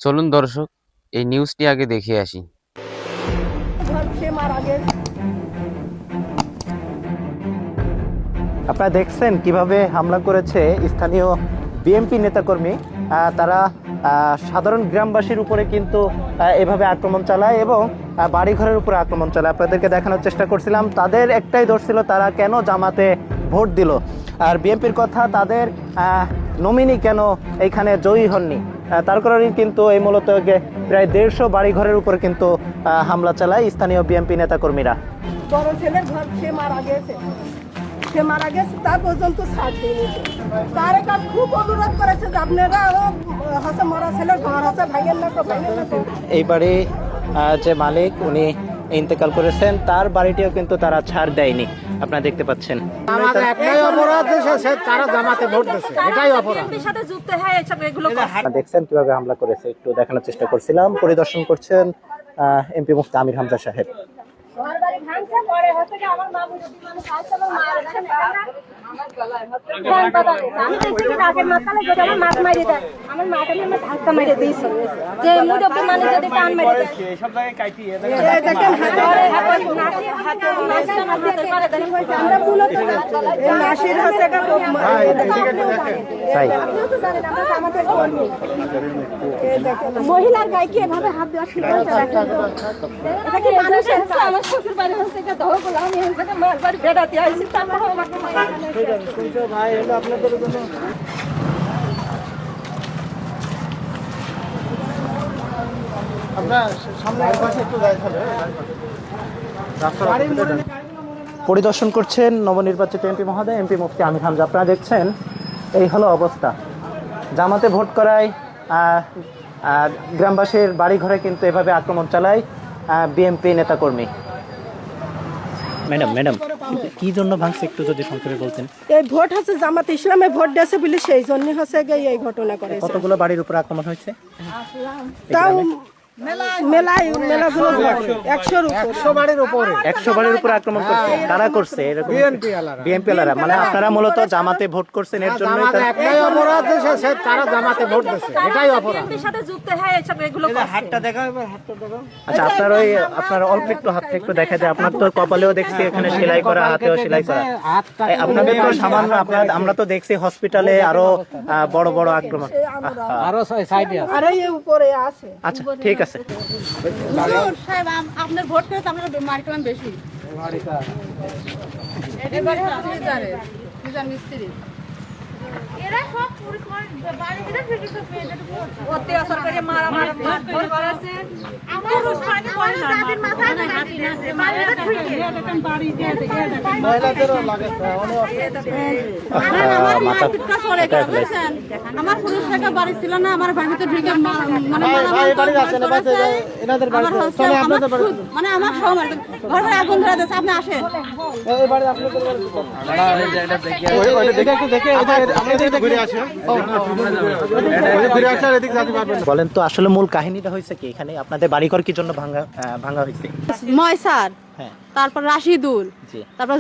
চলুন দর্শক, এই নিউজটি আগে দেখে আসি। আপনারা দেখছেন কিভাবে হামলা করেছে স্থানীয় বিএনপি নেতাকর্মী। তারা সাধারণ গ্রামবাসীর উপরে কিন্তু এভাবে আক্রমণ চালায় এবং বাড়িঘরের উপরে আক্রমণ চালায়। আপনাদেরকে দেখানোর চেষ্টা করছিলাম, তাদের একটাই দোষ ছিল, তারা কেন জামাতে ভোট দিল। আর বিএনপির কথা, তাদের নমিনি কেন এইখানে জয়ী হননি, তার কারণেই কিন্তু এই মূলত প্রায় 150 বাড়িঘরের উপরে কিন্তু হামলা চালায় স্থানীয় বিএনপি নেতাকর্মীরা। বড় ছেলের ঘর সে মারা গেছে তার পর্যন্ত ছাড় দিয়েছে। তার কাছে খুব অনুরোধ করেছে যে আপনারা হচ্ছে মরা ছেলের ঘর হচ্ছে ভাঙেন না। এই বাড়ি যে মালিক উনি ইন্তেকাল করেছেন, তার বাড়িটিও কিন্তু তারা ছাড় দেয়নি, আপনারা দেখতে পাচ্ছেন। দেখছেন কিভাবে হামলা করেছে, একটু দেখানোর চেষ্টা করছিলাম। পরিদর্শন করছেন এমপি মুফতি আমির হামজা সাহেব। মহিলার গায়ে কি এভাবে হাত দেওয়া ছিল? এটা কি মানুষের? আমার শ্বশুর বাড়ি হচ্ছে এটা দহ বলে আমি এখানে মার বাড়ি বেড়াতে আইছি, তারপর আমাকে ভাই হলো আপনাদের জন্য পরিদর্শন করছেন নবনির্বাচিত এমপি মহোদয়, এমপি মুফতি আমির হামজা। আপনারা দেখছেন এই হলো অবস্থা। জামাতে ভোট করায় গ্রামবাসীর বাড়ি ঘরে কিন্তু এভাবে আক্রমণ চালায় বিএনপি নেতাকর্মী। ম্যাডাম কি জন্য ভাঙছে একটু যদি সংক্ষেপে বলতেন। এই ভোট হচ্ছে জামাত ইসলামে ভোট দিয়েছে বলে সেই জন্য হচ্ছে এই ঘটনা করেছে। কতগুলো বাড়ির উপর আক্রমণ হয়েছে? তাও মেলাগুলো 100 বাড়ির উপরে 100 বাড়ির উপরে আক্রমণ করছে। কারা করছে? এরকম বিএনপি আলারা। মানে আপনারা মূলত জামাতে ভোট করছেন, এর জন্য একটাই অপরাধ, তারা জামাতে ভোট দিচ্ছে, এটাই অপরাধ। সাথে যুক্ত হয় এসব এগুলো হাতটা দেখাও, হাতটা দেখাও। আচ্ছা, আপনার অল্প একটু হাতটা একটু দেখা যায়। আপনার তো কপালেও দেখছি এখানে সেলাই করা, হাতেও সেলাই করা। আপনাদের তো সামান্য, আমরা তো দেখছি হসপিটালে আরো বড় বড় আক্রমণ আরো সাইডে আছে, আর এই উপরে আছে। আচ্ছা ঠিক আছে। আপনার ভোট করে তো আমরা মার্কেলাম বেশি। এবারে আপনি জানেন মিস্ত্রি এরা সব বাড়ি ভিতরে থেকে তো অত্যাচার করে মারা ভোট করেছে। পুরুষ পানি পড়ে না, তাদের মাথায় হাতি না, মায়েরা ঠিক এরকম বাড়ি দিয়ে মহিলাদেরও লাগে। আমার মা পিটকা চলে গেছে। আমার পুরুষ টাকা বাড়ি ছিল না, আমার বাড়িতে ঢুকে মানে ভাই বাড়ি আছে না, বাচ্চা এনাদের বাড়ি চলে, আপনাদের বাড়ি মানে আমার সময় ঘরে আগুন ধরে দিয়েছে। আপনি আসেন, এই বাড়ি আপনাদের বাড়ি ওই দেখে একটু দেখে আপনাদের ঘুরে আসে, ঘুরে আসার এদিক যেতে পারবেন। বলেন তো আসলে মূল কাহিনীটা হয়েছে কি এখানে? আপনাদের বাড়িঘর কি জন্য ভাঙা হয়েছে? ময়সার, হ্যাঁ, তারপর রাশিদুল, জি। তারপর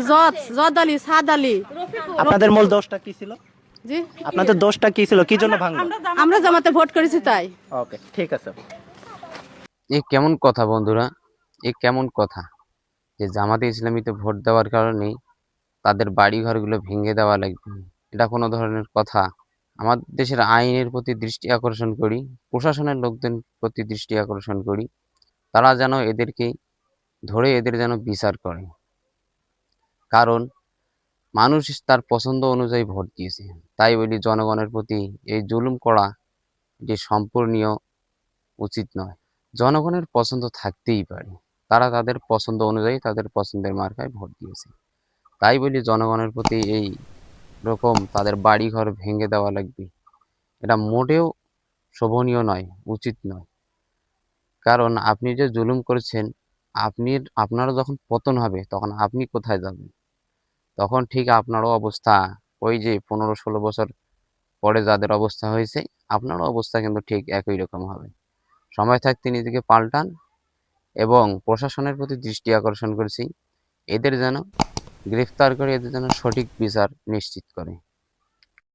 জদ আলী, সাদ আলী। আপনাদের মূল দোষটা কি ছিল? জি, আপনাদের দোষটা কি ছিল? কি জন্য ভাঙলো? আমরা জামাতে ভোট করেছি তাই। ওকে, ঠিক আছে। এ কেমন কথা বন্ধুরা, এ কেমন কথা যে জামাতে ইসলামীতে ভোট দেওয়ার কারণেই তাদের বাড়ি ঘরগুলো ভেঙে দেওয়া লাগবে? এটা কোনো ধরনের কথা? আমাদের দেশের আইনের প্রতি দৃষ্টি আকর্ষণ করি, প্রশাসনের লোকদের প্রতি দৃষ্টি আকর্ষণ করি, তারা যেন এদেরকে ধরে এদের যেন বিচার করে। কারণ মানুষ তার পছন্দ অনুযায়ী ভোট দিয়েছে। তাই বলি জনগণের প্রতি এই জুলুম করা এটি সম্পূর্ণীয় উচিত নয়। জনগণের পছন্দ থাকতেই পারে, তারা তাদের পছন্দ অনুযায়ী তাদের পছন্দের মার্কায় ভোট দিয়েছে। তাই বলি জনগণের প্রতি এই রকম তাদের বাড়ি ঘর ভেঙে দেওয়া লাগবে, এটা মোটেও শোভনীয় নয়, উচিত নয়। কারণ আপনি যে জুলুম করেছেন, আপনারও যখন পতন হবে তখন আপনি কোথায় যাবেন? তখন ঠিক আপনারও অবস্থা ওই যে 15-16 বছর পরে যাদের অবস্থা হয়েছে, আপনারও অবস্থা কিন্তু ঠিক একই রকম হবে। সময় থাকতে নিজেকে পাল্টান এবং প্রশাসনের প্রতি দৃষ্টি আকর্ষণ করছি, এদের যেন গ্রেফতার করে এদের যেন সঠিক বিচার নিশ্চিত করে।